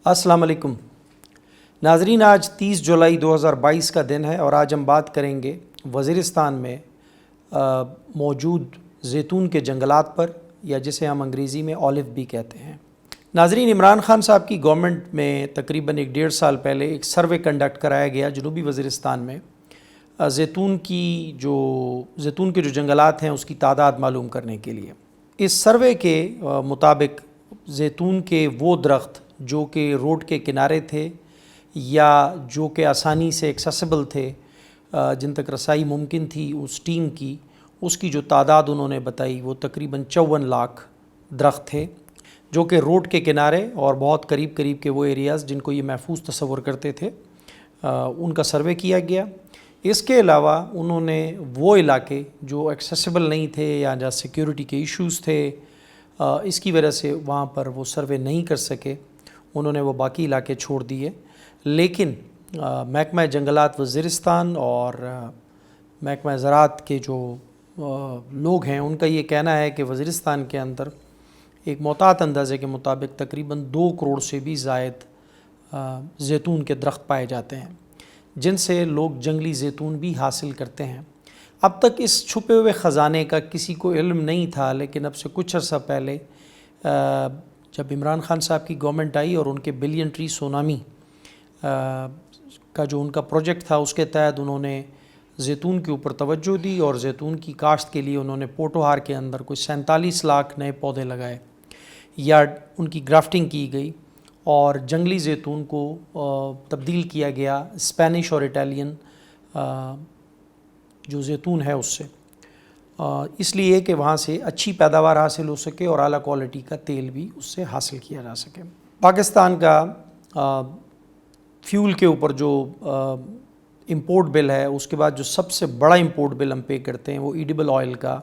السلام علیکم ناظرین، آج 30 جولائی 2022 کا دن ہے اور آج ہم بات کریں گے وزیرستان میں موجود زیتون کے جنگلات پر، یا جسے ہم انگریزی میں اولیو بھی کہتے ہیں۔ ناظرین، عمران خان صاحب کی گورنمنٹ میں تقریباً 1.5 سال پہلے ایک سروے کنڈکٹ کرایا گیا جنوبی وزیرستان میں، زیتون کے جو جنگلات ہیں اس کی تعداد معلوم کرنے کے لیے۔ اس سروے کے مطابق زیتون کے وہ درخت جو کہ روڈ کے کنارے تھے یا جو کہ آسانی سے ایکسیسیبل تھے، جن تک رسائی ممکن تھی اس ٹیم کی، اس کی جو تعداد انہوں نے بتائی وہ تقریباً 54 لاکھ درخت تھے، جو کہ روڈ کے کنارے اور بہت قریب کے وہ ایریاز جن کو یہ محفوظ تصور کرتے تھے، ان کا سروے کیا گیا۔ اس کے علاوہ انہوں نے وہ علاقے جو ایکسیسیبل نہیں تھے یا جہاں سیکیورٹی کے ایشوز تھے، اس کی وجہ سے وہاں پر وہ سروے نہیں کر سکے، انہوں نے وہ باقی علاقے چھوڑ دیے۔ لیکن محکمہ جنگلات وزیرستان اور محکمہ زراعت کے جو لوگ ہیں ان کا یہ کہنا ہے کہ وزیرستان کے اندر ایک محتاط اندازے کے مطابق تقریباً 2 کروڑ سے بھی زائد زیتون کے درخت پائے جاتے ہیں، جن سے لوگ جنگلی زیتون بھی حاصل کرتے ہیں۔ اب تک اس چھپے ہوئے خزانے کا کسی کو علم نہیں تھا، لیکن اب سے کچھ عرصہ پہلے جب عمران خان صاحب کی گورنمنٹ آئی اور ان کے بلین ٹری سونامی کا جو ان کا پروجیکٹ تھا، اس کے تحت انہوں نے زیتون کے اوپر توجہ دی اور زیتون کی کاشت کے لیے انہوں نے پوٹوہار کے اندر کوئی 47 لاکھ نئے پودے لگائے یا ان کی گرافٹنگ کی گئی، اور جنگلی زیتون کو تبدیل کیا گیا اسپینش اور اٹالین جو زیتون ہے اس سے، اس لیے کہ وہاں سے اچھی پیداوار حاصل ہو سکے اور اعلیٰ کوالٹی کا تیل بھی اس سے حاصل کیا جا سکے۔ پاکستان کا فیول کے اوپر جو امپورٹ بل ہے، اس کے بعد جو سب سے بڑا امپورٹ بل ہم پے کرتے ہیں وہ ایڈیبل آئل کا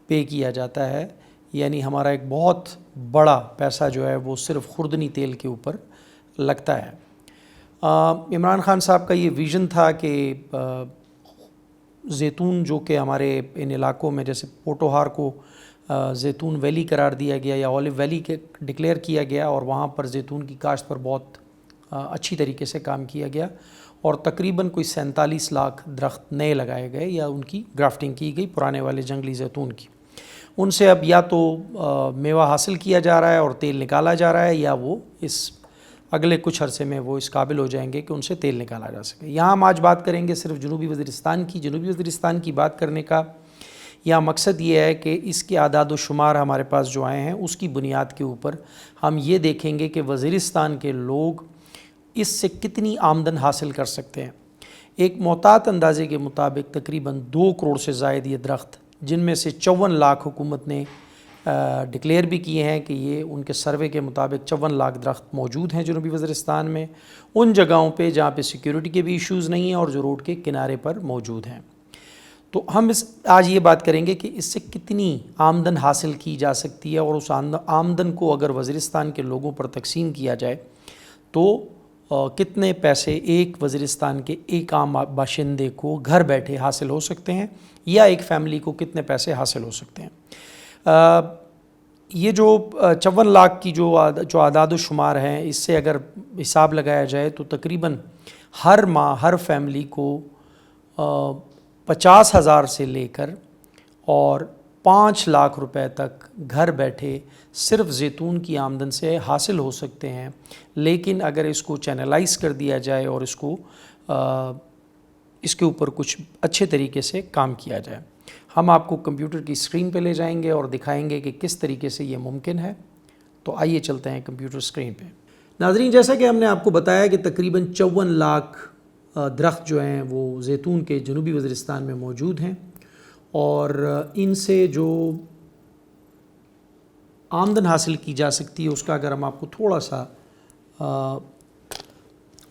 پے کیا جاتا ہے، یعنی ہمارا ایک بہت بڑا پیسہ جو ہے وہ صرف خوردنی تیل کے اوپر لگتا ہے۔ عمران خان صاحب کا یہ ویژن تھا کہ زیتون جو کہ ہمارے ان علاقوں میں جیسے پوٹوہار کو زیتون ویلی قرار دیا گیا یا اولیو ویلی کے ڈکلیئر کیا گیا، اور وہاں پر زیتون کی کاشت پر بہت اچھی طریقے سے کام کیا گیا، اور تقریباً کوئی 47 لاکھ درخت نئے لگائے گئے یا ان کی گرافٹنگ کی گئی پرانے والے جنگلی زیتون کی۔ ان سے اب یا تو میوہ حاصل کیا جا رہا ہے اور تیل نکالا جا رہا ہے، یا وہ اس اگلے کچھ عرصے میں وہ اس قابل ہو جائیں گے کہ ان سے تیل نکالا جا سکے۔ یہاں ہم آج بات کریں گے صرف جنوبی وزیرستان کی بات کرنے کا یہاں مقصد یہ ہے کہ اس کے اعداد و شمار ہمارے پاس جو آئے ہیں اس کی بنیاد کے اوپر ہم یہ دیکھیں گے کہ وزیرستان کے لوگ اس سے کتنی آمدن حاصل کر سکتے ہیں۔ ایک محتاط اندازے کے مطابق تقریباً 2 کروڑ سے زائد یہ درخت، جن میں سے 54 لاکھ حکومت نے ڈکلیئر بھی کیے ہیں کہ یہ ان کے سروے کے مطابق 54 لاکھ درخت موجود ہیں جنوبی وزیرستان میں، ان جگہوں پہ جہاں پہ سیکیورٹی کے بھی ایشوز نہیں ہیں اور جو روڈ کے کنارے پر موجود ہیں۔ تو ہم آج یہ بات کریں گے کہ اس سے کتنی آمدن حاصل کی جا سکتی ہے، اور اس آمدن کو اگر وزیرستان کے لوگوں پر تقسیم کیا جائے تو کتنے پیسے ایک وزیرستان کے ایک عام باشندے کو گھر بیٹھے حاصل ہو سکتے ہیں، یا ایک فیملی کو کتنے پیسے حاصل ہو سکتے ہیں۔ یہ جو 54 لاکھ کی جو اعداد و شمار ہیں، اس سے اگر حساب لگایا جائے تو تقریباً ہر ماہ ہر فیملی کو 50,000 سے لے کر اور 5 لاکھ روپے تک گھر بیٹھے صرف زیتون کی آمدن سے حاصل ہو سکتے ہیں۔ لیکن اگر اس کو چینلائز کر دیا جائے اور اس کے اوپر کچھ اچھے طریقے سے کام کیا جائے، ہم آپ کو کمپیوٹر کی اسکرین پہ لے جائیں گے اور دکھائیں گے کہ کس طریقے سے یہ ممکن ہے۔ تو آئیے چلتے ہیں کمپیوٹر اسکرین پہ۔ ناظرین، جیسا کہ ہم نے آپ کو بتایا کہ تقریباً 54 لاکھ درخت جو ہیں وہ زیتون کے جنوبی وزیرستان میں موجود ہیں، اور ان سے جو آمدن حاصل کی جا سکتی ہے اس کا اگر ہم آپ کو تھوڑا سا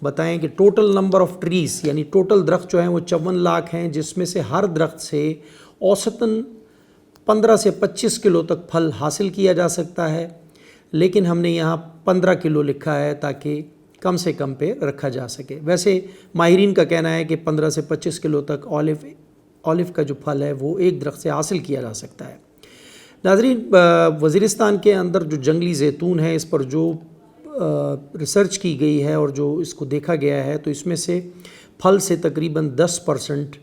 بتائیں کہ ٹوٹل نمبر آف ٹریز، یعنی ٹوٹل درخت جو ہیں وہ 54 لاکھ ہیں، جس میں سے ہر درخت سے اوسطاً 15 سے 25 کلو تک پھل حاصل کیا جا سکتا ہے، لیکن ہم نے یہاں 15 کلو لکھا ہے تاکہ کم سے کم پہ رکھا جا سکے۔ ویسے ماہرین کا کہنا ہے کہ 15 سے 25 کلو تک اولیو کا جو پھل ہے وہ ایک درخت سے حاصل کیا جا سکتا ہے۔ ناظرین، وزیرستان کے اندر جو جنگلی زیتون ہے اس پر جو ریسرچ کی گئی ہے اور جو اس کو دیکھا گیا ہے تو اس میں سے پھل سے تقریباً 10%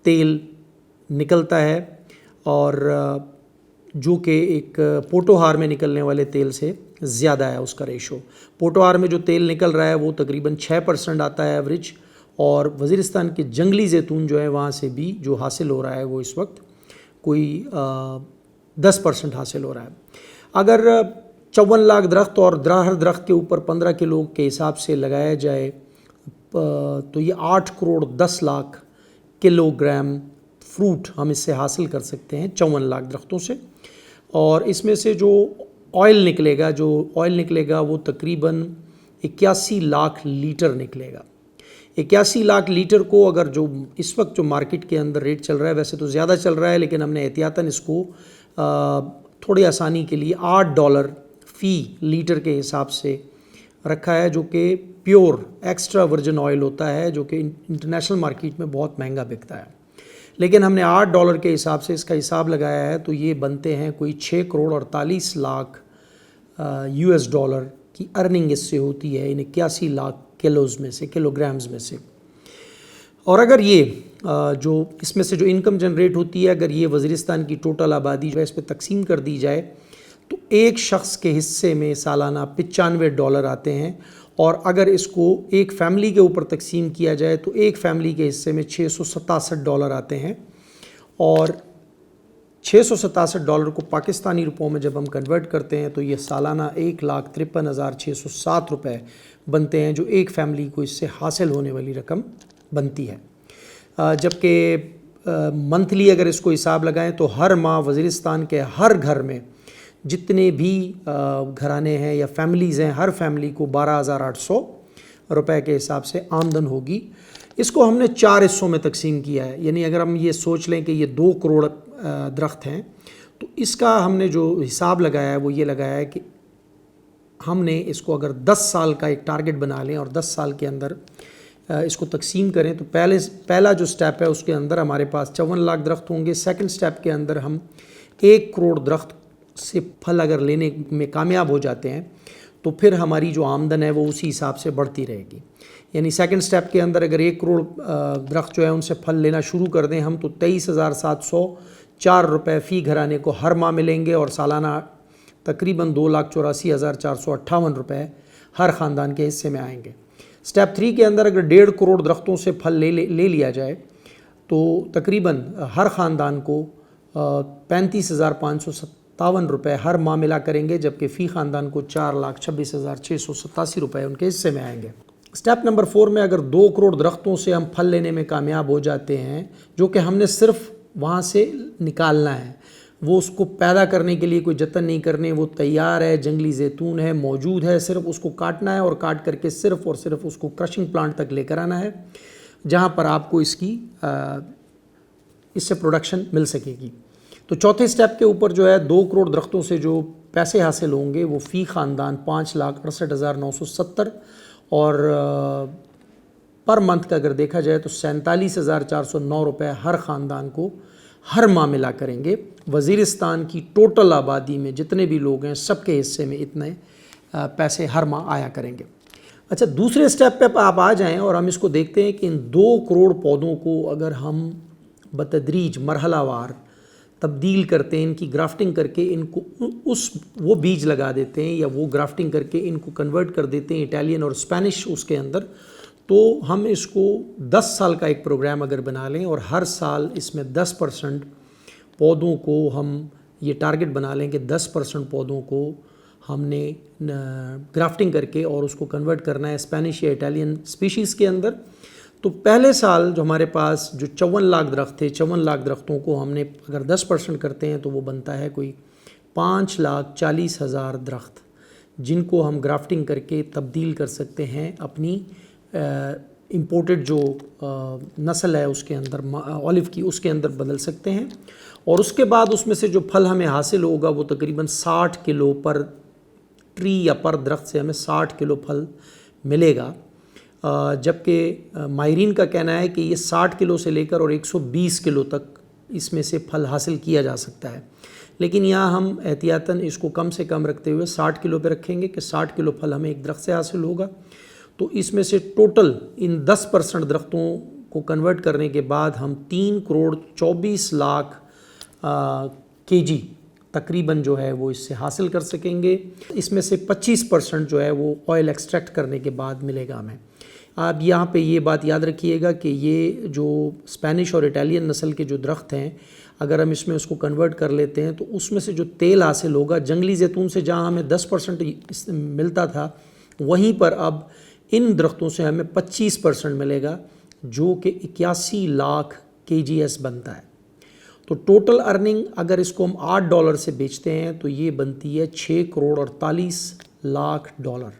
تیل نکلتا ہے، اور جو کہ ایک پوٹوہار میں نکلنے والے تیل سے زیادہ ہے اس کا ریشو۔ پوٹوہار میں جو تیل نکل رہا ہے وہ تقریباً 6% آتا ہے ایوریج، اور وزیرستان کے جنگلی زیتون جو ہے وہاں سے بھی جو حاصل ہو رہا ہے وہ اس وقت کوئی 10% حاصل ہو رہا ہے۔ اگر 54 لاکھ درخت اور ہر درخت کے اوپر 15 کلو کے حساب سے لگایا جائے تو یہ 8 crore 10 lakh kilo gram fruit ہم اس سے حاصل کر سکتے ہیں 54 لاکھ درختوں سے۔ اور اس میں سے جو آئل نکلے گا وہ تقریباً 81 لاکھ لیٹر نکلے گا۔ 81 لاکھ لیٹر کو اگر جو اس وقت جو مارکیٹ کے اندر ریٹ چل رہا ہے، ویسے تو زیادہ چل رہا ہے لیکن ہم نے احتیاطاً اس کو تھوڑی آسانی کے لیے $8 فی لیٹر کے حساب سے رکھا ہے، جو کہ پیور ایکسٹرا ورجن آئل ہوتا ہے، جو کہ انٹرنیشنل مارکیٹ میں بہت مہنگا بکتا ہے۔ لیکن ہم نے $8 کے حساب سے اس کا حساب لگایا ہے تو یہ بنتے ہیں کوئی 6 کروڑ 48 لاکھ $US کی ارننگ اس سے ہوتی ہے ان 81 لاکھ کلو گرامز میں سے۔ اور اگر یہ جو اس میں سے جو انکم جنریٹ ہوتی ہے، اگر یہ وزیرستان کی ٹوٹل آبادی جو ہے اس پہ تقسیم کر دی جائے تو ایک شخص کے حصے میں سالانہ $95 آتے ہیں، اور اگر اس کو ایک فیملی کے اوپر تقسیم کیا جائے تو ایک فیملی کے حصے میں $667 آتے ہیں، اور $667 کو پاکستانی روپوں میں جب ہم کنورٹ کرتے ہیں تو یہ سالانہ 1,53,607 روپے بنتے ہیں، جو ایک فیملی کو اس سے حاصل ہونے والی رقم بنتی ہے۔ جبکہ منتھلی اگر اس کو حساب لگائیں تو ہر ماہ وزیرستان کے ہر گھر میں جتنے بھی گھرانے ہیں یا فیملیز ہیں، ہر فیملی کو 12,800 روپے کے حساب سے آمدن ہوگی۔ اس کو ہم نے 4 حصوں میں تقسیم کیا ہے، یعنی اگر ہم یہ سوچ لیں کہ یہ 2 کروڑ درخت ہیں تو اس کا ہم نے جو حساب لگایا ہے وہ یہ لگایا ہے کہ ہم نے اس کو اگر 10 سال کا ایک ٹارگٹ بنا لیں اور 10 سال کے اندر اس کو تقسیم کریں تو پہلا جو سٹیپ ہے اس کے اندر ہمارے پاس 54 لاکھ درخت ہوں گے۔ سیکنڈ سٹیپ کے اندر ہم 1 کروڑ درخت سے پھل اگر لینے میں کامیاب ہو جاتے ہیں تو پھر ہماری جو آمدن ہے وہ اسی حساب سے بڑھتی رہے گی۔ یعنی سیکنڈ سٹیپ کے اندر اگر 1 کروڑ درخت جو ہے ان سے پھل لینا شروع کر دیں ہم تو 23,704 روپے فی گھرانے کو ہر ماہ ملیں گے، اور سالانہ تقریباً 2,84,458 روپے ہر خاندان کے حصے میں آئیں گے۔ سٹیپ 3 کے اندر اگر 1.5 کروڑ درختوں سے پھل لے لیا جائے تو تقریباً ہر خاندان کو 35,557 روپے ہر ماہ ملا کریں گے، جبکہ فی خاندان کو 4,26,687 روپے ان کے حصے میں آئیں گے۔ سٹیپ نمبر 4 میں اگر 2 کروڑ درختوں سے ہم پھل لینے میں کامیاب ہو جاتے ہیں، جو کہ ہم نے صرف وہاں سے نکالنا ہے، وہ اس کو پیدا کرنے کے لیے کوئی جتن نہیں کرنے، وہ تیار ہے، جنگلی زیتون ہے، موجود ہے، صرف اس کو کاٹنا ہے اور کاٹ کر کے صرف اور صرف اس کو کرشنگ پلانٹ تک لے کر آنا ہے، جہاں پر آپ کو اس سے پروڈکشن مل سکے گی۔ تو چوتھے سٹیپ کے اوپر جو ہے 2 کروڑ درختوں سے جو پیسے حاصل ہوں گے وہ فی خاندان 5,68,970، اور پر منتھ کا اگر دیکھا جائے تو 47,409 روپے ہر خاندان کو ہر ماہ ملا کریں گے۔ وزیرستان کی ٹوٹل آبادی میں جتنے بھی لوگ ہیں سب کے حصے میں اتنے پیسے ہر ماہ آیا کریں گے۔ اچھا، دوسرے سٹیپ پہ آپ آ جائیں اور ہم اس کو دیکھتے ہیں کہ ان 2 کروڑ پودوں کو اگر ہم بتدریج مرحلہ وار تبدیل کرتے ہیں، ان کی گرافٹنگ کر کے ان کو وہ بیج لگا دیتے ہیں یا وہ گرافٹنگ کر کے ان کو کنورٹ کر دیتے ہیں اٹالین اور اسپینش اس کے اندر، تو ہم اس کو 10 سال کا ایک پروگرام اگر بنا لیں اور ہر سال اس میں 10% پودوں کو ہم یہ ٹارگٹ بنا لیں کہ 10% پودوں کو ہم نے گرافٹنگ کر کے اور اس کو کنورٹ کرنا ہے اسپینش یا اٹالین اسپیشیز کے اندر، تو پہلے سال جو ہمارے پاس جو 54 لاکھ درخت تھے، 54 لاکھ درختوں کو ہم نے اگر 10% کرتے ہیں تو وہ بنتا ہے کوئی 5,40,000 درخت، جن کو ہم گرافٹنگ کر کے تبدیل کر سکتے ہیں اپنی امپورٹڈ جو نسل ہے اس کے اندر اولیو کی، اس کے اندر بدل سکتے ہیں، اور اس کے بعد اس میں سے جو پھل ہمیں حاصل ہوگا وہ تقریباً 60 کلو پر ٹری یا پر درخت سے ہمیں 60 کلو پھل ملے گا، جبکہ ماہرین کا کہنا ہے کہ یہ 60 کلو سے لے کر اور 120 کلو تک اس میں سے پھل حاصل کیا جا سکتا ہے۔ لیکن یہاں ہم احتیاطاً اس کو کم سے کم رکھتے ہوئے 60 کلو پہ رکھیں گے کہ 60 کلو پھل ہمیں ایک درخت سے حاصل ہوگا. تو اس میں سے ٹوٹل ان 10% درختوں کو کنورٹ کرنے کے بعد ہم 3 کروڑ 24 لاکھ کے جی تقریباً جو ہے وہ اس سے حاصل کر سکیں گے. اس میں سے 25% جو ہے وہ آئل ایکسٹریکٹ کرنے کے بعد ملے گا ہمیں. آپ یہاں پہ یہ بات یاد رکھیے گا کہ یہ جو اسپینش اور اٹالین نسل کے جو درخت ہیں اگر ہم اس میں اس کو کنورٹ کر لیتے ہیں تو اس میں سے جو تیل حاصل ہوگا جنگلی زیتون سے جہاں ہمیں 10% ملتا تھا وہیں پر اب ان درختوں سے ہمیں 25% ملے گا جو کہ 81 لاکھ KGS بنتا ہے. تو ٹوٹل ارننگ اگر اس کو ہم $8 سے بیچتے ہیں تو یہ بنتی ہے 6 کروڑ 48 لاکھ ڈالر.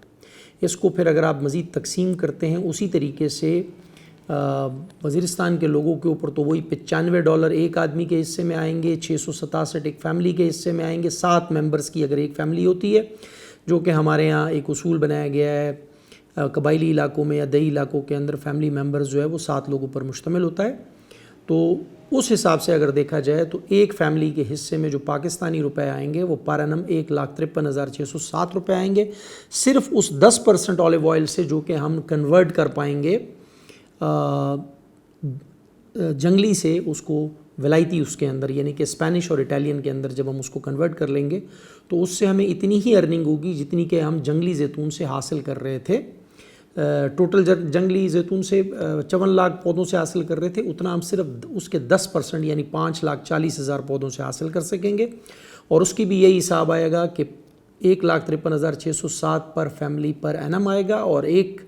اس کو پھر اگر آپ مزید تقسیم کرتے ہیں اسی طریقے سے وزیرستان کے لوگوں کے اوپر تو وہی $95 ایک آدمی کے حصے میں آئیں گے, 667 ایک فیملی کے حصے میں آئیں گے, 7 ممبرز کی اگر ایک فیملی ہوتی ہے جو کہ ہمارے یہاں ایک اصول بنایا گیا ہے قبائلی علاقوں میں یا دیہی علاقوں کے اندر فیملی ممبرز جو ہے وہ 7 لوگوں پر مشتمل ہوتا ہے. تو اس حساب سے اگر دیکھا جائے تو ایک فیملی کے حصے میں جو پاکستانی روپے آئیں گے وہ پر انم 1,53,607 روپے آئیں گے صرف اس 10% آلیو آئل سے جو کہ ہم کنورٹ کر پائیں گے جنگلی سے اس کو ولائتی اس کے اندر یعنی کہ اسپینش اور اٹالین کے اندر جب ہم اس کو کنورٹ کر لیں گے تو اس سے ہمیں اتنی ہی ارننگ ہوگی جتنی کہ ہم جنگلی زیتون سے حاصل کر رہے تھے. ٹوٹل جنگلی زیتون سے 54 لاکھ پودوں سے حاصل کر رہے تھے اتنا ہم صرف اس کے 10% یعنی 5,40,000 پودوں سے حاصل کر سکیں گے. اور اس کی بھی یہی حساب آئے گا کہ 1,53,607 پر فیملی پر اینم آئے گا اور ایک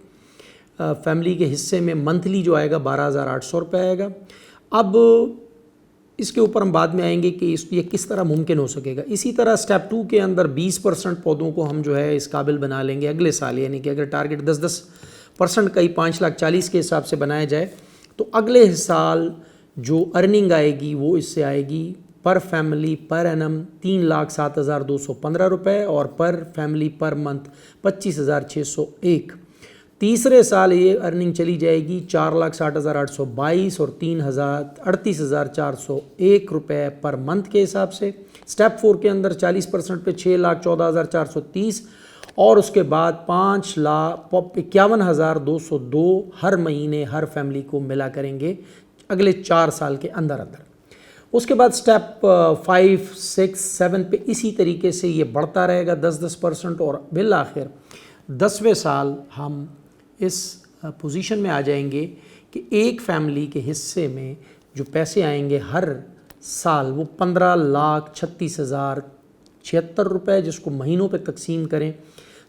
فیملی کے حصے میں منتھلی جو آئے گا 12,800 روپے آئے گا. اب اس کے اوپر ہم بعد میں آئیں گے کہ یہ کس طرح ممکن ہو سکے گا. اسی طرح سٹیپ 2 کے اندر 20% پودوں کو ہم جو ہے اس قابل بنا لیں گے اگلے سال یعنی کہ اگر ٹارگٹ 10% کا ہی 5,40,000 کے حساب سے بنایا جائے تو اگلے سال جو ارننگ آئے گی وہ اس سے آئے گی پر فیملی پر اینم 3,07,215 روپے اور پر فیملی پر منتھ 25,601. تیسرے سال یہ ارننگ چلی جائے گی 4,60,822 اور 38,401 روپے پر منتھ کے حساب سے. سٹیپ 4 کے اندر 40% پہ 6,14,430 اور اس کے بعد 5,51,202 ہر مہینے ہر فیملی کو ملا کریں گے اگلے 4 سال کے اندر اندر. اس کے بعد سٹیپ 5, 6, 7 پہ اسی طریقے سے یہ بڑھتا رہے گا 10% اور بالآخر 10ویں سال ہم اس پوزیشن میں آ جائیں گے کہ ایک فیملی کے حصے میں جو پیسے آئیں گے ہر سال وہ 15,36,076 روپے جس کو مہینوں پہ تقسیم کریں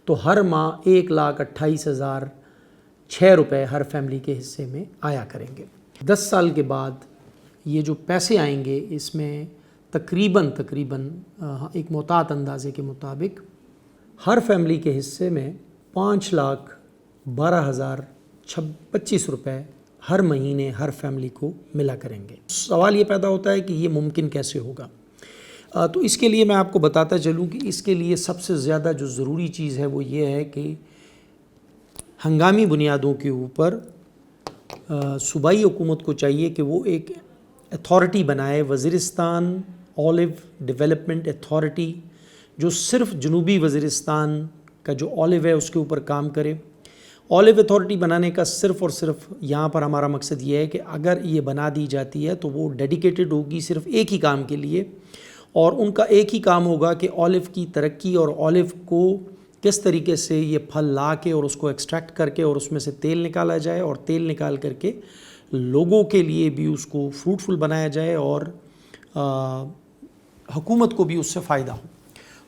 تو ہر ماہ 1,28,006 روپے ہر فیملی کے حصے میں آیا کریں گے. 10 سال کے بعد یہ جو پیسے آئیں گے اس میں تقریباً ایک محتاط اندازے کے مطابق ہر فیملی کے حصے میں 5,12,025 روپے ہر مہینے ہر فیملی کو ملا کریں گے. سوال یہ پیدا ہوتا ہے کہ یہ ممکن کیسے ہوگا. تو اس کے لیے میں آپ کو بتاتا چلوں کہ اس کے لیے سب سے زیادہ جو ضروری چیز ہے وہ یہ ہے کہ ہنگامی بنیادوں کے اوپر صوبائی حکومت کو چاہیے کہ وہ ایک اتھارٹی بنائے وزیرستان اولیو ڈیولپمنٹ اتھارٹی جو صرف جنوبی وزیرستان کا جو اولیو ہے اس کے اوپر کام کرے. اولیو اتھارٹی بنانے کا صرف اور صرف یہاں پر ہمارا مقصد یہ ہے کہ اگر یہ بنا دی جاتی ہے تو وہ ڈیڈیکیٹڈ ہوگی صرف ایک ہی کام کے لیے اور ان کا ایک ہی کام ہوگا کہ اولیو کی ترقی اور اولیو کو کس طریقے سے یہ پھل لا کے اور اس کو ایکسٹریکٹ کر کے اور اس میں سے تیل نکالا جائے اور تیل نکال کر کے لوگوں کے لیے بھی اس کو فروٹفل بنایا جائے اور حکومت کو بھی اس سے فائدہ ہو.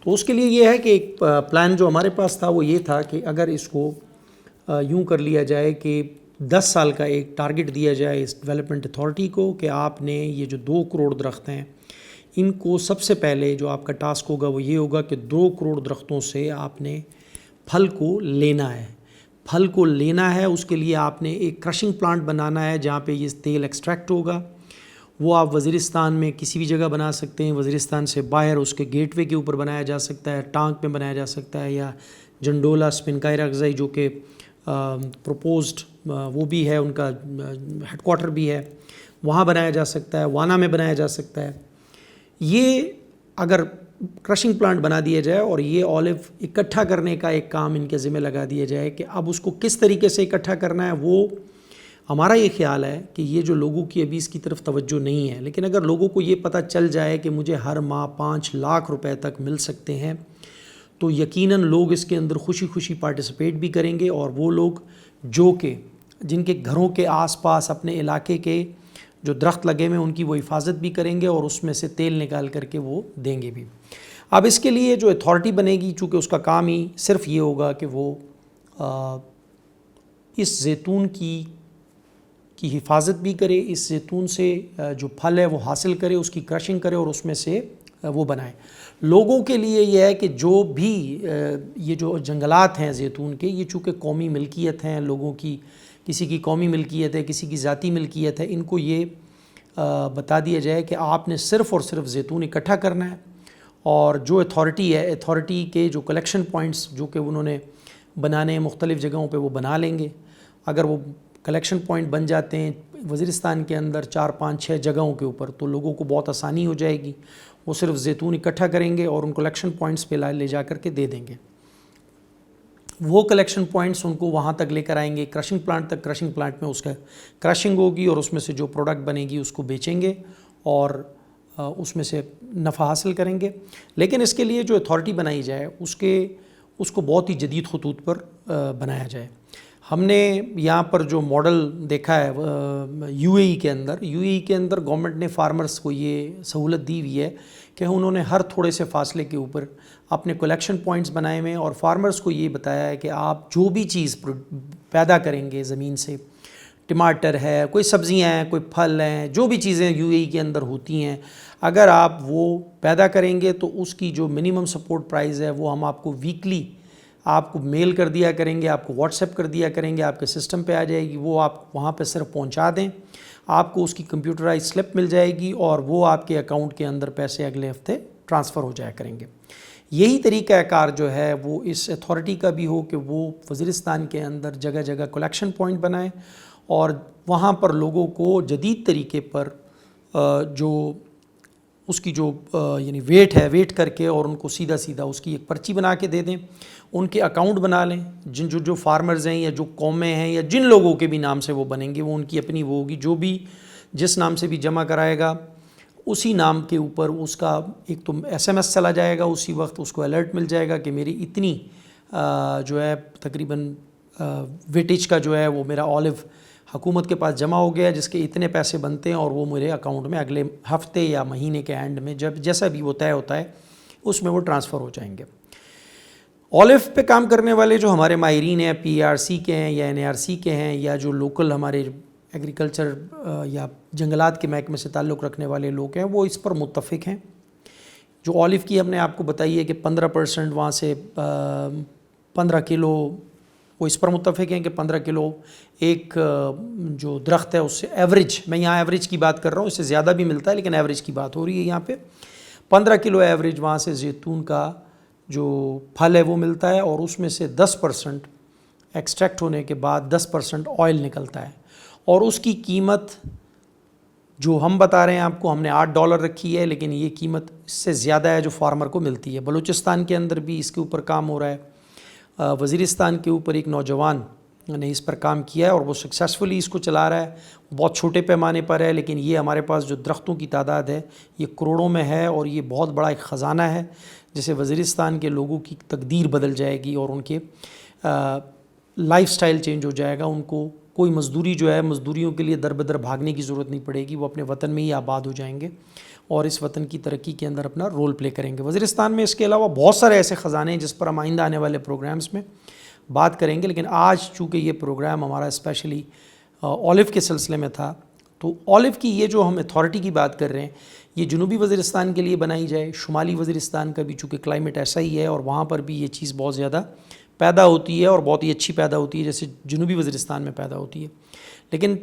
تو اس کے لیے یہ ہے کہ ایک پلان جو ہمارے پاس تھا وہ یہ تھا کہ اگر اس کو یوں کر لیا جائے کہ 10 سال کا ایک ٹارگٹ دیا جائے اس ڈیولپمنٹ اتھارٹی کو کہ آپ نے یہ جو 2 کروڑ درخت ہیں ان کو سب سے پہلے جو آپ کا ٹاسک ہوگا وہ یہ ہوگا کہ 2 کروڑ درختوں سے آپ نے پھل کو لینا ہے. پھل کو لینا ہے اس کے لیے آپ نے ایک کرشنگ پلانٹ بنانا ہے جہاں پہ یہ تیل ایکسٹریکٹ ہوگا. وہ آپ وزیرستان میں کسی بھی جگہ بنا سکتے ہیں. وزیرستان سے باہر اس کے گیٹ وے کے اوپر بنایا جا سکتا ہے, ٹانک میں بنایا جا سکتا ہے یا جنڈولا اسپنکائر اغزائی جو کہ پروپوزڈ وہ بھی ہے ان کا ہیڈ کوارٹر بھی ہے وہاں بنایا جا سکتا ہے. وانا میں بنایا جا سکتا ہے. یہ اگر کرشنگ پلانٹ بنا دیا جائے اور یہ اولیو اکٹھا کرنے کا ایک کام ان کے ذمہ لگا دیا جائے کہ اب اس کو کس طریقے سے اکٹھا کرنا ہے، وہ ہمارا یہ خیال ہے کہ یہ جو لوگوں کی ابھی اس کی طرف توجہ نہیں ہے، لیکن اگر لوگوں کو یہ پتہ چل جائے کہ مجھے ہر ماہ 5 لاکھ روپے تک مل سکتے ہیں تو یقیناً لوگ اس کے اندر خوشی خوشی پارٹیسپیٹ بھی کریں گے، اور وہ لوگ جو کہ جن کے گھروں کے آس پاس اپنے علاقے کے جو درخت لگے ہوئے ہیں ان کی وہ حفاظت بھی کریں گے اور اس میں سے تیل نکال کر کے وہ دیں گے بھی۔ اب اس کے لیے جو اتھارٹی بنے گی، چونکہ اس کا کام ہی صرف یہ ہوگا کہ وہ اس زیتون کی حفاظت بھی کرے، اس زیتون سے جو پھل ہے وہ حاصل کرے، اس کی کرشنگ کرے اور اس میں سے وہ بنائے۔ لوگوں کے لیے یہ ہے کہ جو بھی یہ جو جنگلات ہیں زیتون کے، یہ چونکہ قومی ملکیت ہیں لوگوں کی، کسی کی قومی ملکیت ہے، کسی کی ذاتی ملکیت ہے، ان کو یہ بتا دیا جائے کہ آپ نے صرف اور صرف زیتون اکٹھا کرنا ہے، اور جو اتھارٹی ہے، اتھارٹی کے جو کلیکشن پوائنٹس جو کہ انہوں نے بنانے ہیں مختلف جگہوں پہ وہ بنا لیں گے۔ اگر وہ کلیکشن پوائنٹ بن جاتے ہیں وزیرستان کے اندر 4 5 6 جگہوں کے اوپر، تو لوگوں کو بہت آسانی ہو جائے گی، وہ صرف زیتون اکٹھا کریں گے اور ان کلیکشن پوائنٹس پہ لے جا کر کے دے دیں گے۔ وہ کلیکشن پوائنٹس ان کو وہاں تک لے کر آئیں گے کرشنگ پلانٹ تک، کرشنگ پلانٹ میں اس کا کرشنگ ہوگی اور اس میں سے جو پروڈکٹ بنے گی اس کو بیچیں گے اور اس میں سے نفع حاصل کریں گے۔ لیکن اس کے لیے جو اتھارٹی بنائی جائے اس کو بہت ہی جدید خطوط پر بنایا جائے۔ ہم نے یہاں پر جو ماڈل دیکھا ہے یو اے ای کے اندر گورنمنٹ نے فارمرز کو یہ سہولت دی ہوئی ہے کہ انہوں نے ہر تھوڑے سے فاصلے کے اوپر اپنے کلیکشن پوائنٹس بنائے ہوئے ہیں، اور فارمرز کو یہ بتایا ہے کہ آپ جو بھی چیز پیدا کریں گے زمین سے، ٹماٹر ہے، کوئی سبزیاں ہیں، کوئی پھل ہیں، جو بھی چیزیں یو اے ای کے اندر ہوتی ہیں، اگر آپ وہ پیدا کریں گے تو اس کی جو منیمم سپورٹ پرائز ہے وہ ہم آپ کو ویکلی آپ کو میل کر دیا کریں گے، آپ کو واٹس ایپ کر دیا کریں گے، آپ کے سسٹم پہ آ جائے گی، وہ آپ وہاں پہ صرف پہنچا دیں، آپ کو اس کی کمپیوٹرائز سلپ مل جائے گی اور وہ آپ کے اکاؤنٹ کے اندر پیسے اگلے ہفتے ٹرانسفر ہو جایا کریں گے۔ یہی طریقہ کار جو ہے وہ اس اتھارٹی کا بھی ہو کہ وہ وزیرستان کے اندر جگہ جگہ کلیکشن پوائنٹ بنائیں اور وہاں پر لوگوں کو جدید طریقے پر جو اس کی جو یعنی ویٹ کر کے اور ان کو سیدھا اس کی ایک پرچی بنا کے دے دیں، ان کے اکاؤنٹ بنا لیں، جو فارمرز ہیں یا جو قومیں ہیں یا جن لوگوں کے بھی نام سے وہ بنیں گے وہ ان کی اپنی وہ ہوگی، جو بھی جس نام سے بھی جمع کرائے گا اسی نام کے اوپر اس کا ایک تو ایس ایم ایس چلا جائے گا، اسی وقت اس کو الرٹ مل جائے گا کہ میری اتنی جو ہے تقریباً ویٹیج کا جو ہے وہ میرا اولیو حکومت کے پاس جمع ہو گیا جس کے اتنے پیسے بنتے ہیں اور وہ میرے اکاؤنٹ میں اگلے ہفتے یا مہینے کے اینڈ میں جب جیسا بھی وہ طے ہوتا ہے اس میں وہ ٹرانسفر ہو جائیں گے۔ اولیو پہ کام کرنے والے جو ہمارے ماہرین ہیں، پی آر سی کے ہیں یا این آر سی کے ہیں یا جو لوکل ہمارے ایگریکلچر یا جنگلات کے محکمے سے تعلق رکھنے والے لوگ ہیں، وہ اس پر متفق ہیں۔ جو اولیو کی ہم نے آپ کو بتائی ہے کہ 15% وہاں سے 15 کلو، وہ اس پر متفق ہیں کہ 15 کلو ایک جو درخت ہے اس سے ایوریج، میں یہاں ایوریج کی بات کر رہا ہوں، اس سے زیادہ بھی ملتا ہے لیکن ایوریج کی بات ہو رہی ہے یہاں پہ، 15 کلو ایوریج وہاں سے زیتون کا جو پھل ہے وہ ملتا ہے، اور اس میں سے 10% ایکسٹریکٹ ہونے کے بعد 10% آئل نکلتا ہے، اور اس کی قیمت جو ہم بتا رہے ہیں آپ کو، ہم نے $8 رکھی ہے، لیکن یہ قیمت اس سے زیادہ ہے جو فارمر کو ملتی ہے۔ بلوچستان کے اندر بھی اس کے اوپر کام ہو رہا ہے، وزیرستان کے اوپر ایک نوجوان نے اس پر کام کیا ہے اور وہ سکسیسفلی اس کو چلا رہا ہے، بہت چھوٹے پیمانے پر ہے، لیکن یہ ہمارے پاس جو درختوں کی تعداد ہے یہ کروڑوں میں ہے، اور یہ بہت بڑا ایک خزانہ ہے جس سے وزیرستان کے لوگوں کی تقدیر بدل جائے گی اور ان کے لائف سٹائل چینج ہو جائے گا، ان کو کوئی مزدوری جو ہے مزدوریوں کے لیے در بدر بھاگنے کی ضرورت نہیں پڑے گی، وہ اپنے وطن میں ہی آباد ہو جائیں گے اور اس وطن کی ترقی کے اندر اپنا رول پلے کریں گے۔ وزیرستان میں اس کے علاوہ بہت سارے ایسے خزانے ہیں جس پر ہم آئندہ آنے والے پروگرامز میں بات کریں گے، لیکن آج چونکہ یہ پروگرام ہمارا اسپیشلی اولیو کے سلسلے میں تھا، تو اولیو کی یہ جو ہم اتھارٹی کی بات کر رہے ہیں یہ جنوبی وزیرستان کے لیے بنائی جائے، شمالی وزیرستان کا بھی چونکہ کلائمیٹ ایسا ہی ہے اور وہاں پر بھی یہ چیز بہت زیادہ پیدا ہوتی ہے اور بہت ہی اچھی پیدا ہوتی ہے جیسے جنوبی وزیرستان میں پیدا ہوتی ہے۔ لیکن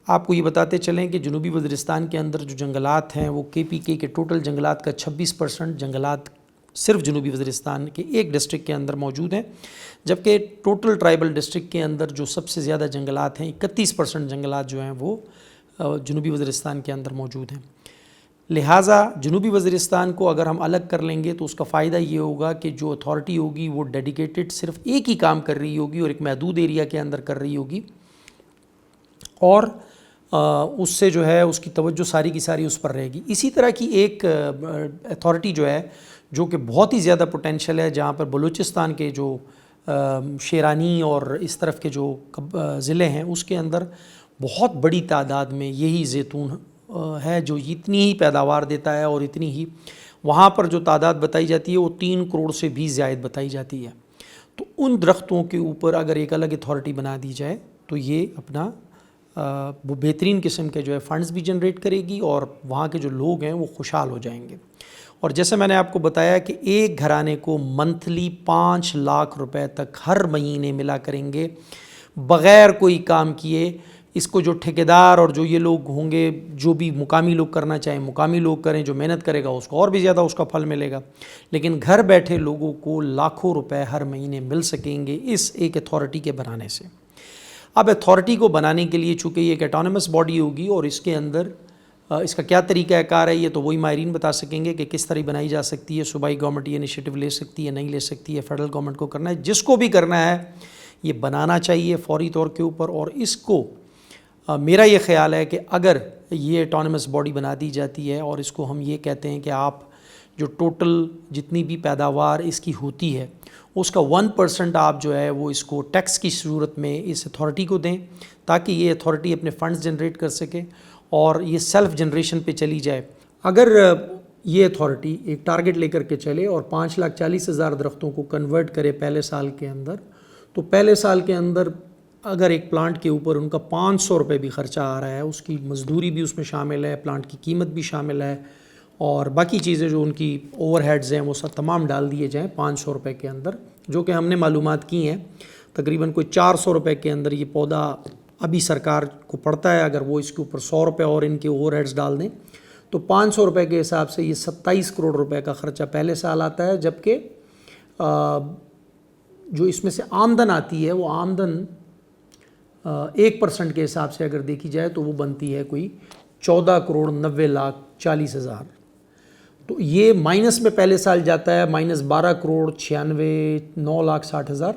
آپ کو یہ بتاتے چلیں کہ جنوبی وزیرستان کے اندر جو جنگلات ہیں وہ کے پی کے ٹوٹل جنگلات کا 26% جنگلات صرف جنوبی وزیرستان کے ایک ڈسٹرکٹ کے اندر موجود ہیں، جبکہ ٹوٹل ٹرائبل ڈسٹرکٹ کے اندر جو سب سے زیادہ جنگلات ہیں 31% جنگلات جو ہیں وہ جنوبی وزیرستان کے اندر موجود ہیں۔ لہٰذا جنوبی وزیرستان کو اگر ہم الگ کر لیں گے تو اس کا فائدہ یہ ہوگا کہ جو اتھارٹی ہوگی وہ ڈیڈیکیٹڈ صرف ایک ہی کام کر رہی ہوگی اور ایک محدود ایریا کے اندر کر رہی ہوگی، اور اس سے جو ہے اس کی توجہ ساری کی ساری اس پر رہے گی۔ اسی طرح کی ایک اتھارٹی جو ہے جو کہ بہت ہی زیادہ پوٹینشیل ہے، جہاں پر بلوچستان کے جو شیرانی اور اس طرف کے جو ضلع ہیں اس کے اندر بہت بڑی تعداد میں یہی زیتون ہے جو اتنی ہی پیداوار دیتا ہے، اور اتنی ہی وہاں پر جو تعداد بتائی جاتی ہے وہ 3 کروڑ سے بھی زائد بتائی جاتی ہے۔ تو ان درختوں کے اوپر اگر ایک الگ اتھارٹی بنا دی جائے تو یہ اپنا وہ بہترین قسم کے جو ہے فنڈز بھی جنریٹ کرے گی، اور وہاں کے جو لوگ ہیں وہ خوشحال ہو جائیں گے۔ اور جیسے میں نے آپ کو بتایا کہ ایک گھرانے کو منتھلی 5 لاکھ روپے تک ہر مہینے ملا کریں گے بغیر کوئی کام کیے۔ اس کو جو ٹھیکیدار اور جو یہ لوگ ہوں گے، جو بھی مقامی لوگ کرنا چاہیں مقامی لوگ کریں، جو محنت کرے گا اس کو اور بھی زیادہ اس کا پھل ملے گا، لیکن گھر بیٹھے لوگوں کو لاکھوں روپے ہر مہینے مل سکیں گے اس ایک اتھارٹی کے بنانے سے۔ اب اتھارٹی کو بنانے کے لیے چونکہ یہ ایک اٹانومس باڈی ہوگی اور اس کے اندر اس کا کیا طریقہ کار ہے، یہ تو وہی ماہرین بتا سکیں گے کہ کس طرح بنائی جا سکتی ہے۔ صوبائی گورنمنٹ یہ انیشیٹو لے سکتی ہے، نہیں لے سکتی ہے، فیڈرل گورنمنٹ کو کرنا ہے، جس کو بھی کرنا ہے یہ بنانا چاہیے فوری طور کے اوپر۔ اور اس کو میرا یہ خیال ہے کہ اگر یہ اٹانومس باڈی بنا دی جاتی ہے اور اس کو ہم یہ کہتے ہیں کہ آپ جو ٹوٹل جتنی بھی پیداوار اس کی ہوتی ہے اس کا 1% آپ جو ہے وہ اس کو ٹیکس کی صورت میں اس اتھارٹی کو دیں، تاکہ یہ اتھارٹی اپنے فنڈز جنریٹ کر سکے اور یہ سیلف جنریشن پہ چلی جائے۔ اگر یہ اتھارٹی ایک ٹارگٹ لے کر کے چلے اور 5,40,000 درختوں کو کنورٹ کرے پہلے سال کے اندر، تو پہلے سال کے اندر اگر ایک پلانٹ کے اوپر ان کا 500 روپے بھی خرچہ آ رہا ہے، اس کی مزدوری بھی اس میں شامل ہے، پلانٹ کی قیمت بھی شامل ہے، اور باقی چیزیں جو ان کی اوور ہیڈز ہیں وہ سب تمام ڈال دیے جائیں 500 روپے کے اندر، جو کہ ہم نے معلومات کی ہیں تقریباً کوئی 400 روپے کے اندر یہ پودا ابھی سرکار کو پڑتا ہے۔ اگر وہ اس کے اوپر 100 روپے اور ان کے اوور ہیڈز ڈال دیں تو 500 روپے کے حساب سے یہ 27 کروڑ روپے کا خرچہ پہلے سال آتا ہے، جبکہ جو اس میں سے آمدن آتی ہے وہ آمدن 1% کے حساب سے اگر دیکھی جائے تو وہ بنتی ہے کوئی 14,90,40,000۔ تو یہ مائنس میں پہلے سال جاتا ہے -12,96,9,60,000۔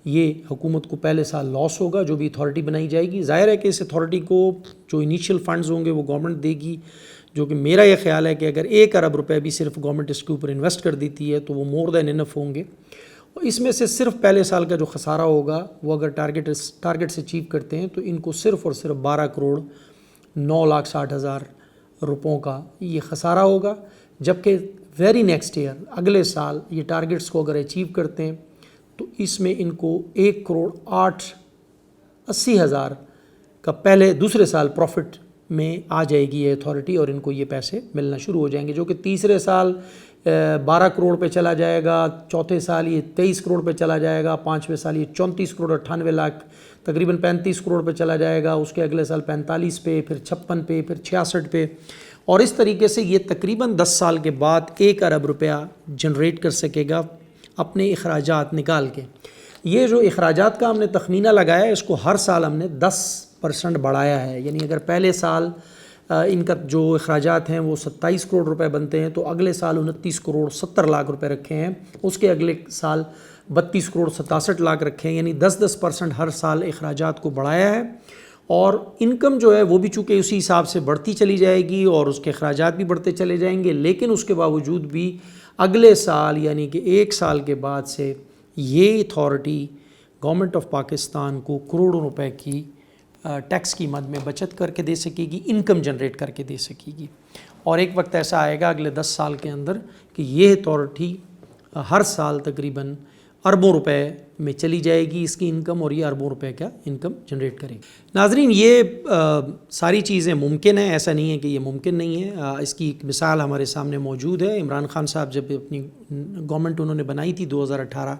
یہ حکومت کو پہلے سال لاس ہوگا جو بھی اتھارٹی بنائی جائے گی۔ ظاہر ہے کہ اس اتھارٹی کو جو انیشیل فنڈز ہوں گے وہ گورنمنٹ دے گی، جو کہ میرا یہ خیال ہے کہ اگر 1 ارب روپے بھی صرف گورنمنٹ اس کے اوپر انویسٹ کر دیتی ہے تو وہ مور دین انف ہوں گے۔ اور اس میں سے صرف پہلے سال کا جو خسارہ ہوگا وہ اگر ٹارگٹ سے اچیو کرتے ہیں تو ان کو صرف اور صرف 12,09,60,000 روپوں کا یہ خسارہ ہوگا، جبکہ ویری نیکسٹ ایئر اگلے سال یہ ٹارگٹس کو اگر اچیو کرتے ہیں تو اس میں ان کو 1,08,80,000 کا دوسرے سال پروفٹ میں آ جائے گی یہ اتھارٹی، اور ان کو یہ پیسے ملنا شروع ہو جائیں گے، جو کہ تیسرے سال 12 کروڑ پہ چلا جائے گا، چوتھے سال یہ 23 کروڑ پہ چلا جائے گا، 5ویں سال یہ 34 کروڑ 98 لاکھ تقریباً 35 کروڑ پہ چلا جائے گا، اس کے اگلے سال 45 پہ، پھر 56 پہ، پھر 66 پہ، اور اس طریقے سے یہ تقریباً 10 سال کے بعد 1 ارب روپیہ جنریٹ کر سکے گا اپنے اخراجات نکال کے۔ یہ جو اخراجات کا ہم نے تخمینہ لگایا ہے اس کو ہر سال ہم نے 10% بڑھایا ہے، یعنی اگر پہلے سال ان کا جو اخراجات ہیں وہ 27 کروڑ روپے بنتے ہیں تو اگلے سال 29 کروڑ 70 لاکھ روپے رکھے ہیں، اس کے اگلے سال 32 کروڑ 67 لاکھ رکھے ہیں، یعنی 10% ہر سال اخراجات کو بڑھایا ہے۔ اور انکم جو ہے وہ بھی چونکہ اسی حساب سے بڑھتی چلی جائے گی اور اس کے اخراجات بھی بڑھتے چلے جائیں گے، لیکن اس کے باوجود بھی اگلے سال یعنی کہ 1 سال کے بعد سے یہ اتھارٹی گورنمنٹ آف پاکستان کو کروڑوں روپے کی ٹیکس کی مد میں بچت کر کے دے سکے گی، انکم جنریٹ کر کے دے سکے گی۔ اور ایک وقت ایسا آئے گا اگلے 10 سال کے اندر کہ یہ اتھارٹی ہر سال تقریباً اربوں روپے میں چلی جائے گی اس کی انکم، اور یہ اربوں روپے کا انکم جنریٹ کرے گی۔ ناظرین، یہ ساری چیزیں ممکن ہیں، ایسا نہیں ہے کہ یہ ممکن نہیں ہے۔ اس کی ایک مثال ہمارے سامنے موجود ہے۔ عمران خان صاحب جب اپنی گورنمنٹ انہوں نے بنائی تھی 2018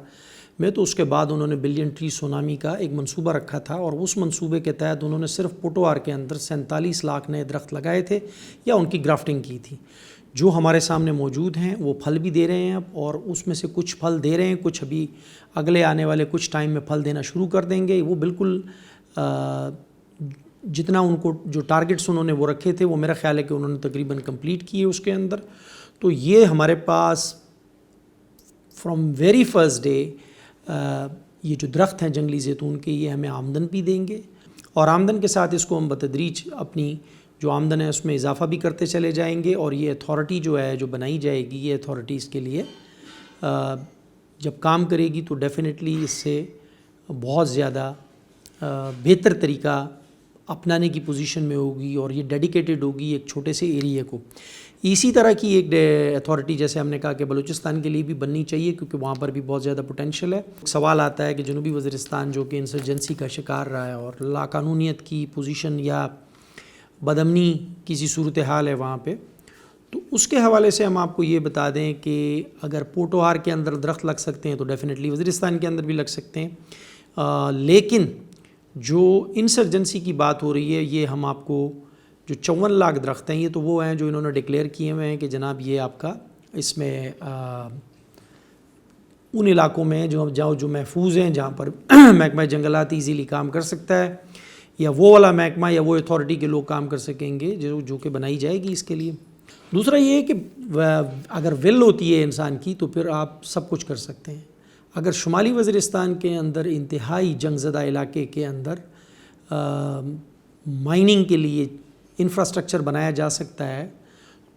میں، تو اس کے بعد انہوں نے بلین ٹری سونامی کا ایک منصوبہ رکھا تھا، اور اس منصوبے کے تحت انہوں نے صرف پٹوار کے اندر 47 لاکھ نئے درخت لگائے تھے یا ان کی گرافٹنگ کی تھی، جو ہمارے سامنے موجود ہیں۔ وہ پھل بھی دے رہے ہیں اب، اور اس میں سے کچھ پھل دے رہے ہیں، کچھ ابھی اگلے آنے والے کچھ ٹائم میں پھل دینا شروع کر دیں گے۔ وہ بالکل جتنا ان کو جو ٹارگٹس انہوں نے وہ رکھے تھے وہ میرا خیال ہے کہ انہوں نے تقریباً کمپلیٹ کیے اس کے اندر. تو یہ ہمارے پاس فرام ویری فرسٹ ڈے یہ جو درخت ہیں جنگلی زیتون کے یہ ہمیں آمدن بھی دیں گے, اور آمدن کے ساتھ اس کو ہم بتدریج اپنی جو آمدن ہے اس میں اضافہ بھی کرتے چلے جائیں گے. اور یہ اتھارٹی جو ہے جو بنائی جائے گی یہ اتھارٹی اس کے لیے جب کام کرے گی تو ڈیفینیٹلی اس سے بہت زیادہ بہتر طریقہ اپنانے کی پوزیشن میں ہوگی, اور یہ ڈیڈیکیٹڈ ہوگی ایک چھوٹے سے ایریے کو. اسی طرح کی ایک اتھارٹی جیسے ہم نے کہا کہ بلوچستان کے لیے بھی بننی چاہیے کیونکہ وہاں پر بھی بہت زیادہ پوٹینشیل ہے. سوال آتا ہے کہ جنوبی وزیرستان جو کہ انسرجنسی کا شکار رہا ہے اور لاقانونیت کی پوزیشن یا بدامنی کسی صورتحال ہے وہاں پہ, تو اس کے حوالے سے ہم آپ کو یہ بتا دیں کہ اگر پوٹوہار کے اندر درخت لگ سکتے ہیں تو ڈیفینیٹلی وزیرستان کے اندر بھی لگ سکتے ہیں. لیکن جو انسرجنسی کی بات ہو رہی ہے یہ ہم آپ کو جو 54 لاکھ درخت ہیں یہ تو وہ ہیں جو انہوں نے ڈکلیئر کیے ہوئے ہیں کہ جناب یہ آپ کا اس میں ان علاقوں میں جو محفوظ ہیں جہاں پر محکمہ جنگلات ایزیلی کام کر سکتا ہے, یا وہ والا محکمہ یا وہ اتھارٹی کے لوگ کام کر سکیں گے جو کہ بنائی جائے گی اس کے لیے. دوسرا یہ ہے کہ اگر ول ہوتی ہے انسان کی تو پھر آپ سب کچھ کر سکتے ہیں. اگر شمالی وزیرستان کے اندر انتہائی جنگ زدہ علاقے کے اندر مائننگ کے لیے انفراسٹرکچر بنایا جا سکتا ہے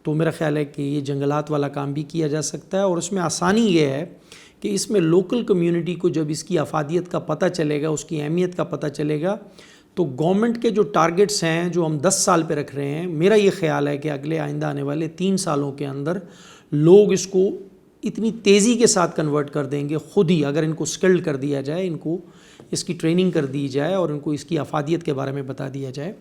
تو میرا خیال ہے کہ یہ جنگلات والا کام بھی کیا جا سکتا ہے. اور اس میں آسانی یہ ہے کہ اس میں لوکل کمیونٹی کو جب اس کی افادیت کا پتہ چلے گا, اس کی اہمیت کا پتہ چلے گا, تو گورنمنٹ کے جو ٹارگٹس ہیں جو ہم 10 سال پہ رکھ رہے ہیں, میرا یہ خیال ہے کہ اگلے آئندہ آنے والے 3 سالوں کے اندر لوگ اس کو اتنی تیزی کے ساتھ کنورٹ کر دیں گے خود ہی, اگر ان کو سکلڈ کر دیا جائے, ان کو اس کی ٹریننگ کر دی جائے اور ان کو اس کی افادیت کے بارے میں بتا دیا جائے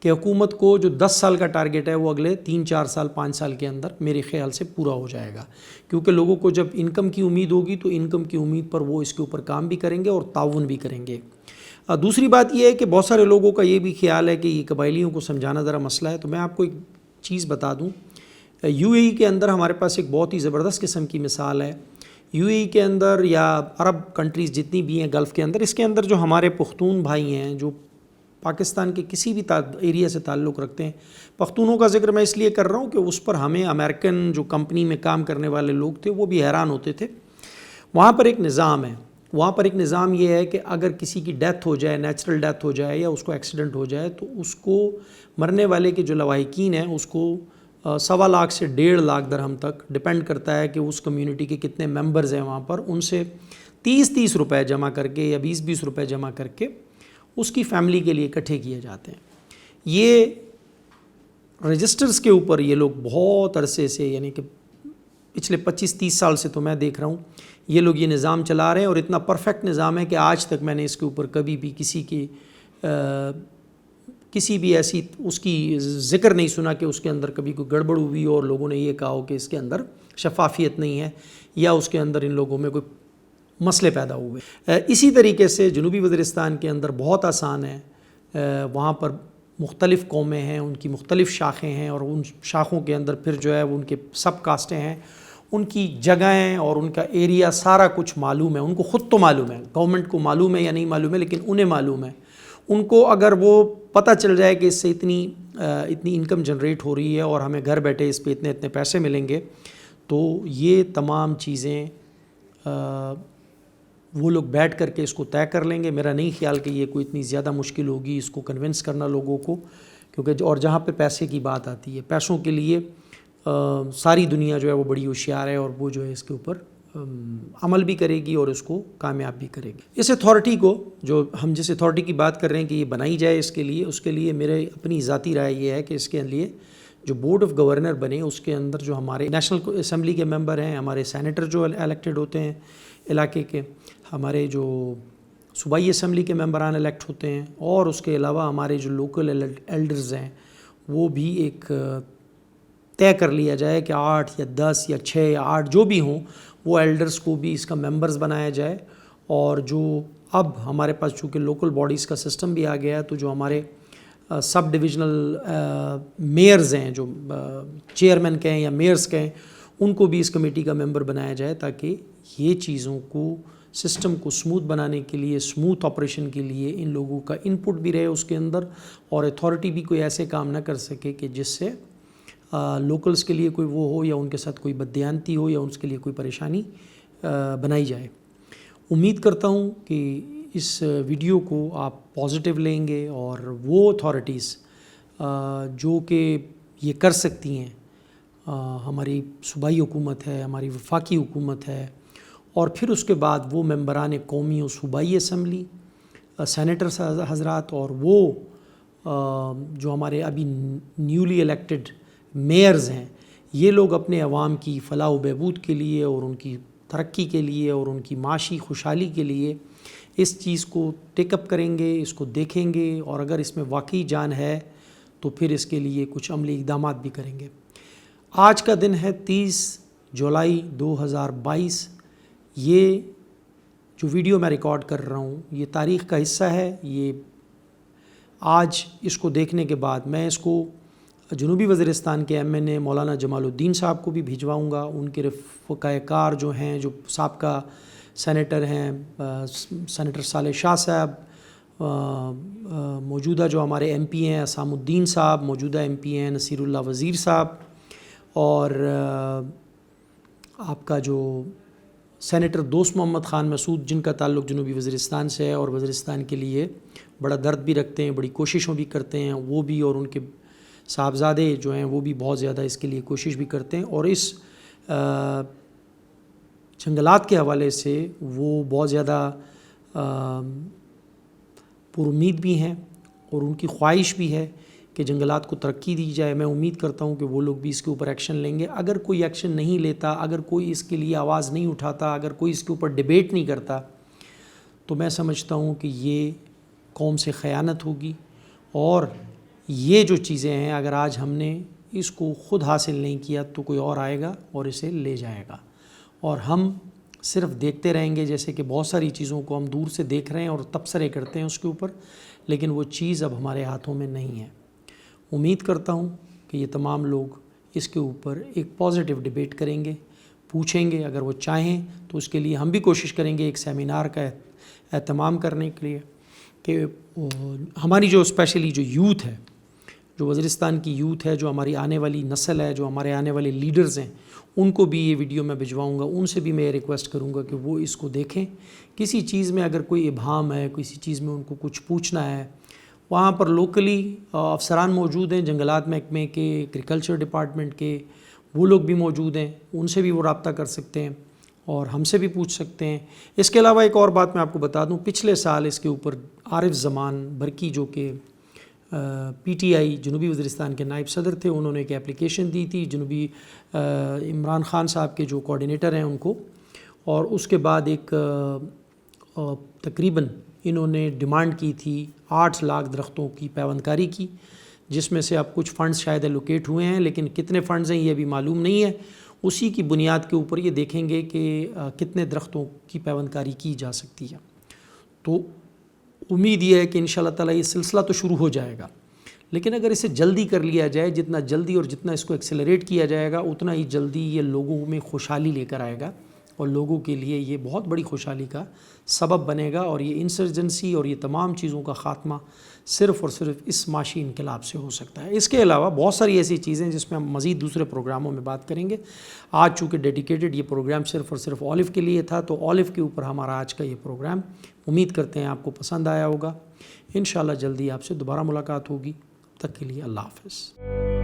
کہ حکومت کو جو 10 سال کا ٹارگٹ ہے وہ اگلے 3-4 سال 5 سال کے اندر میرے خیال سے پورا ہو جائے گا. کیونکہ لوگوں کو جب انکم کی امید ہوگی تو انکم کی امید پر وہ اس کے اوپر کام بھی کریں گے اور تعاون بھی کریں گے. دوسری بات یہ ہے کہ بہت سارے لوگوں کا یہ بھی خیال ہے کہ یہ قبائلیوں کو سمجھانا ذرا مسئلہ ہے. تو میں آپ کو ایک چیز بتا دوں, یو اے ای کے اندر ہمارے پاس ایک بہت ہی زبردست قسم کی مثال ہے. یو اے ای کے اندر یا عرب کنٹریز جتنی بھی ہیں گلف کے اندر, اس کے اندر جو ہمارے پختون بھائی ہیں جو پاکستان کے کسی بھی ایریا سے تعلق رکھتے ہیں, پختونوں کا ذکر میں اس لیے کر رہا ہوں کہ اس پر ہمیں امریکن جو کمپنی میں کام کرنے والے لوگ تھے وہ بھی حیران ہوتے تھے. وہاں پر ایک نظام ہے, وہاں پر ایک نظام یہ ہے کہ اگر کسی کی ڈیتھ ہو جائے, نیچرل ڈیتھ ہو جائے یا اس کو ایکسیڈنٹ ہو جائے, تو اس کو مرنے والے کے جو لواحقین ہیں اس کو 1.25 لاکھ سے 1.5 لاکھ درہم تک ڈپینڈ کرتا ہے کہ اس کمیونٹی کے کتنے ممبرز ہیں وہاں پر, ان سے 30 روپے جمع کر کے یا 20 روپے جمع کر کے اس کی فیملی کے لیے اکٹھے کیے جاتے ہیں. یہ رجسٹرز کے اوپر یہ لوگ بہت عرصے سے, یعنی کہ پچھلے 25-30 سال سے تو میں دیکھ رہا ہوں یہ لوگ یہ نظام چلا رہے ہیں, اور اتنا پرفیکٹ نظام ہے کہ آج تک میں نے اس کے اوپر کبھی بھی کسی بھی ایسی اس کی ذکر نہیں سنا کہ اس کے اندر کبھی کوئی گڑبڑ ہوئی اور لوگوں نے یہ کہا ہو کہ اس کے اندر شفافیت نہیں ہے یا اس کے اندر ان لوگوں میں کوئی مسئلے پیدا ہوئے. اسی طریقے سے جنوبی وزیرستان کے اندر بہت آسان ہے, وہاں پر مختلف قومیں ہیں, ان کی مختلف شاخیں ہیں, اور ان شاخوں کے اندر پھر جو ہے وہ ان کے سب کاسٹیں ہیں, ان کی جگہیں اور ان کا ایریا سارا کچھ معلوم ہے. ان کو خود تو معلوم ہے, گورنمنٹ کو معلوم ہے یا نہیں معلوم ہے, لیکن انہیں معلوم ہے. ان کو اگر وہ پتہ چل جائے کہ اس سے اتنی انکم جنریٹ ہو رہی ہے اور ہمیں گھر بیٹھے اس پہ اتنے پیسے ملیں گے, تو یہ تمام چیزیں وہ لوگ بیٹھ کر کے اس کو طے کر لیں گے. میرا نہیں خیال کہ یہ کوئی اتنی زیادہ مشکل ہوگی اس کو کنونس کرنا لوگوں کو, کیونکہ اور جہاں پہ پیسے کی بات آتی ہے, پیسوں کے لیے ساری دنیا جو ہے وہ بڑی ہوشیار ہے, اور وہ جو ہے اس کے اوپر عمل بھی کرے گی اور اس کو کامیاب بھی کرے گی. اس اتھارٹی کو, جو ہم جس اتھارٹی کی بات کر رہے ہیں کہ یہ بنائی جائے, اس کے لیے میرے اپنی ذاتی رائے یہ ہے کہ اس کے لیے جو بورڈ آف گورنر بنے, اس کے اندر جو ہمارے نیشنل اسمبلی کے ممبر ہیں, ہمارے سینیٹر جو الیکٹڈ ہوتے ہیں علاقے کے, ہمارے جو صوبائی اسمبلی کے ممبران الیکٹ ہوتے ہیں, اور اس کے علاوہ ہمارے جو لوکل ایلڈرز ہیں, وہ بھی ایک طے کر لیا جائے کہ 8 یا 10 یا 6 یا 8 جو بھی ہوں, وہ ایلڈرز کو بھی اس کا ممبرز بنایا جائے. اور جو اب ہمارے پاس چونکہ لوکل باڈیز کا سسٹم بھی آ گیا ہے, تو جو ہمارے سب ڈویژنل میئرز ہیں, جو چیئرمین کہیں یا میئرز کہیں, ان کو بھی اس کمیٹی کا ممبر بنایا جائے تاکہ یہ چیزوں کو سسٹم کو سموتھ بنانے کے لیے، سموتھ آپریشن کے لیے ان لوگوں کا انپٹ بھی رہے اس کے اندر، اور اتھارٹی بھی کوئی ایسے کام نہ کر سکے کہ جس سے لوکلز کے لیے کوئی وہ ہو یا ان کے ساتھ کوئی بددیانتی ہو یا اس کے لیے کوئی پریشانی بنائی جائے۔ امید کرتا ہوں کہ اس ویڈیو کو آپ پازیٹیو لیں گے، اور وہ اتھارٹیز جو کہ یہ کر سکتی ہیں، ہماری صوبائی حکومت ہے، ہماری وفاقی حکومت ہے، اور پھر اس کے بعد وہ ممبران قومی و صوبائی اسمبلی، سینیٹرز حضرات، اور وہ جو ہمارے ابھی نیولی الیکٹڈ میئرز ہیں، یہ لوگ اپنے عوام کی فلاح و بہبود کے لیے اور ان کی ترقی کے لیے اور ان کی معاشی خوشحالی کے لیے اس چیز کو ٹیک اپ کریں گے، اس کو دیکھیں گے، اور اگر اس میں واقعی جان ہے تو پھر اس کے لیے کچھ عملی اقدامات بھی کریں گے۔ آج کا دن ہے 30 جولائی 2022۔ یہ جو ویڈیو میں ریکارڈ کر رہا ہوں یہ تاریخ کا حصہ ہے۔ یہ آج اس کو دیکھنے کے بعد میں اس کو جنوبی وزیرستان کے MNA مولانا جمال الدین صاحب کو بھی بھجواؤں گا، ان کے رفقائے کار جو ہیں، جو سابقہ سینیٹر ہیں، سینیٹر صالح شاہ صاحب، موجودہ جو ہمارے MP ہیں اسام الدین صاحب، موجودہ MP ہیں نصیر اللہ وزیر صاحب، اور آپ کا جو سینیٹر دوست محمد خان مسعود، جن کا تعلق جنوبی وزیرستان سے ہے اور وزیرستان کے لیے بڑا درد بھی رکھتے ہیں، بڑی کوششوں بھی کرتے ہیں وہ بھی، اور ان کے صاحبزادے جو ہیں وہ بھی بہت زیادہ اس کے لیے کوشش بھی کرتے ہیں، اور اس جنگلات کے حوالے سے وہ بہت زیادہ پر امید بھی ہیں، اور ان کی خواہش بھی ہے کہ جنگلات کو ترقی دی جائے۔ میں امید کرتا ہوں کہ وہ لوگ بھی اس کے اوپر ایکشن لیں گے۔ اگر کوئی ایکشن نہیں لیتا، اگر کوئی اس کے لیے آواز نہیں اٹھاتا، اگر کوئی اس کے اوپر ڈیبیٹ نہیں کرتا، تو میں سمجھتا ہوں کہ یہ قوم سے خیانت ہوگی، اور یہ جو چیزیں ہیں اگر آج ہم نے اس کو خود حاصل نہیں کیا تو کوئی اور آئے گا اور اسے لے جائے گا، اور ہم صرف دیکھتے رہیں گے، جیسے کہ بہت ساری چیزوں کو ہم دور سے دیکھ رہے ہیں اور تبصرے کرتے ہیں اس کے اوپر، لیکن وہ چیز اب ہمارے ہاتھوں میں نہیں ہے۔ امید کرتا ہوں کہ یہ تمام لوگ اس کے اوپر ایک پازیٹیو ڈیبیٹ کریں گے، پوچھیں گے، اگر وہ چاہیں تو اس کے لیے ہم بھی کوشش کریں گے ایک سیمینار کا اہتمام کرنے کے لیے، کہ ہماری جو اسپیشلی جو یوتھ ہے، جو وزیرستان کی یوتھ ہے، جو ہماری آنے والی نسل ہے، جو ہمارے آنے والے لیڈرز ہیں، ان کو بھی یہ ویڈیو میں بھجواؤں گا، ان سے بھی میں ریکویسٹ کروں گا کہ وہ اس کو دیکھیں۔ کسی چیز میں اگر کوئی ابہام ہے، کسی چیز میں ان کو کچھ پوچھنا ہے، وہاں پر لوکلی افسران موجود ہیں، جنگلات محکمے کے، ایگریکلچر ڈپارٹمنٹ کے، وہ لوگ بھی موجود ہیں، ان سے بھی وہ رابطہ کر سکتے ہیں اور ہم سے بھی پوچھ سکتے ہیں۔ اس کے علاوہ ایک اور بات میں آپ کو بتا دوں، پچھلے سال اس کے اوپر عارف زمان برکی جو کہ PTI جنوبی وزیرستان کے نائب صدر تھے، انہوں نے ایک اپلیکیشن دی تھی جنوبی عمران خان صاحب کے جو کوارڈینیٹر ہیں ان کو، اور اس کے بعد ایک تقریباً انہوں نے ڈیمانڈ کی تھی 8 لاکھ درختوں کی پیوند کاری کی، جس میں سے اب کچھ فنڈز شاید الوکیٹ ہوئے ہیں، لیکن کتنے فنڈز ہیں یہ ابھی معلوم نہیں ہے۔ اسی کی بنیاد کے اوپر یہ دیکھیں گے کہ کتنے درختوں کی پیوند کاری کی جا سکتی ہے۔ تو امید یہ ہے کہ انشاءاللہ تعالیٰ یہ سلسلہ تو شروع ہو جائے گا، لیکن اگر اسے جلدی کر لیا جائے، جتنا جلدی اور جتنا اس کو ایکسیلریٹ کیا جائے گا، اتنا ہی جلدی یہ لوگوں میں خوشحالی لے کر آئے گا، اور لوگوں کے لیے یہ بہت بڑی خوشحالی کا سبب بنے گا، اور یہ انسرجنسی اور یہ تمام چیزوں کا خاتمہ صرف اور صرف اس معاشی انقلاب سے ہو سکتا ہے۔ اس کے علاوہ بہت ساری ایسی چیزیں جس میں ہم مزید دوسرے پروگراموں میں بات کریں گے۔ آج چونکہ ڈیڈیکیٹڈ یہ پروگرام صرف اور صرف اولف کے لیے تھا، تو اولف کے اوپر ہمارا آج کا یہ پروگرام، امید کرتے ہیں آپ کو پسند آیا ہوگا۔ انشاءاللہ جلدی آپ سے دوبارہ ملاقات ہوگی، تب تک کے لیے اللہ حافظ۔